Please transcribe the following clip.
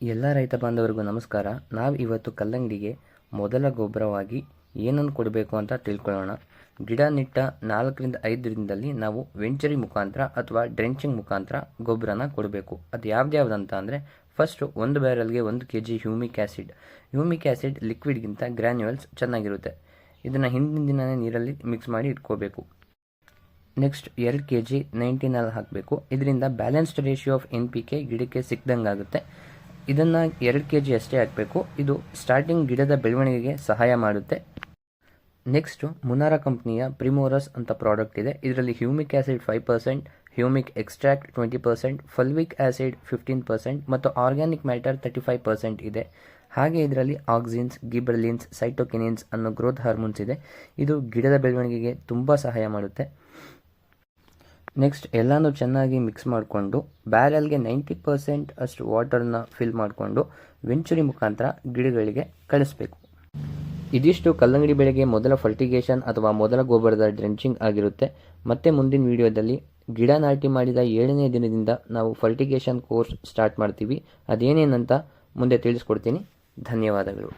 ಎಲ್ಲ ರೈತ ಬಾಂಧವರಿಗೂ ನಮಸ್ಕಾರ. ನಾವು ಇವತ್ತು ಕಲ್ಲಂಗಡಿಗೆ ಮೊದಲ ಗೊಬ್ಬರವಾಗಿ ಏನನ್ನು ಕೊಡಬೇಕು ಅಂತ ತಿಳ್ಕೊಳ್ಳೋಣ. ಗಿಡ ನೆಟ್ಟ 4-5 ದಿನದಲ್ಲಿ ನಾವು ವೆಂಚರಿ ಮುಖಾಂತರ ಅಥವಾ ಡ್ರೆಂಚಿಂಗ್ ಮುಖಾಂತರ ಗೊಬ್ಬರನ ಕೊಡಬೇಕು. ಅದು ಯಾವ್ದ್ಯಾವ್ದಂತ ಅಂದರೆ, ಫಸ್ಟು 1 ಬ್ಯಾರಲ್ಗೆ 1 kg ಹ್ಯೂಮಿಕ್ ಆ್ಯಸಿಡ್ ಲಿಕ್ವಿಡ್ಗಿಂತ ಗ್ರ್ಯಾನ್ಯುವಲ್ಸ್ ಚೆನ್ನಾಗಿರುತ್ತೆ. ಇದನ್ನು ಹಿಂದಿನ ದಿನವೇ ನೀರಲ್ಲಿ ಮಿಕ್ಸ್ ಮಾಡಿ ಇಟ್ಕೋಬೇಕು. ನೆಕ್ಸ್ಟ್ 2 kg 19 ಹಾಕಬೇಕು. ಇದರಿಂದ ಬ್ಯಾಲೆನ್ಸ್ಡ್ ರೇಷಿಯೋ ಆಫ್ NPK ಗಿಡಕ್ಕೆ ಸಿಕ್ದಂಗೆ ಆಗುತ್ತೆ. ಇದನ್ನು 2 kg ಅಷ್ಟೇ ಹಾಕಬೇಕು. ಇದು ಸ್ಟಾರ್ಟಿಂಗ್ ಗಿಡದ ಬೆಳವಣಿಗೆಗೆ ಸಹಾಯ ಮಾಡುತ್ತೆ. ನೆಕ್ಸ್ಟು ಮುನಾರಾ ಕಂಪ್ನಿಯ ಪ್ರಿಮೋರಸ್ ಅಂತ ಪ್ರಾಡಕ್ಟ್ ಇದೆ. ಇದರಲ್ಲಿ humic acid 5%, humic extract 20%, fulvic acid 15% ಮತ್ತು ಆರ್ಗ್ಯಾನಿಕ್ ಮ್ಯಾಟರ್ 35% ಇದೆ. ಹಾಗೆ ಇದರಲ್ಲಿ ಆಕ್ಸಿನ್ಸ್, ಗಿಬರ್ಲಿನ್ಸ್, ಸೈಟೋಕಿನಿನ್ಸ್ ಅನ್ನೋ ಗ್ರೋತ್ ಹಾರ್ಮೋನ್ಸ್ ಇದೆ. ಇದು ಗಿಡದ ಬೆಳವಣಿಗೆಗೆ ತುಂಬ ಸಹಾಯ ಮಾಡುತ್ತೆ. ನೆಕ್ಸ್ಟ್ ಎಲ್ಲನೂ ಚೆನ್ನಾಗಿ ಮಿಕ್ಸ್ ಮಾಡಿಕೊಂಡು ಬ್ಯಾರಲ್ಗೆ 90% ಅಷ್ಟು ವಾಟರ್ನ ಫಿಲ್ ಮಾಡಿಕೊಂಡು ವೆಂಚುರಿ ಮುಖಾಂತರ ಗಿಡಗಳಿಗೆ ಕಳಿಸ್ಬೇಕು. ಇದಿಷ್ಟು ಕಲ್ಲಂಗಡಿ ಬೆಳೆಗೆ ಮೊದಲ ಫರ್ಟಿಗೇಷನ್ ಅಥವಾ ಮೊದಲ ಗೊಬ್ಬರದ ಡ್ರೆಂಚಿಂಗ್ ಆಗಿರುತ್ತೆ. ಮತ್ತೆ ಮುಂದಿನ ವಿಡಿಯೋದಲ್ಲಿ ಗಿಡ ನಾಟಿ ಮಾಡಿದ 7ನೇ ದಿನದಿಂದ ನಾವು ಫರ್ಟಿಗೇಷನ್ ಕೋರ್ಸ್ ಸ್ಟಾರ್ಟ್ ಮಾಡ್ತೀವಿ. ಅದೇನೇನಂತ ಮುಂದೆ ತಿಳಿಸ್ಕೊಡ್ತೀನಿ. ಧನ್ಯವಾದಗಳು.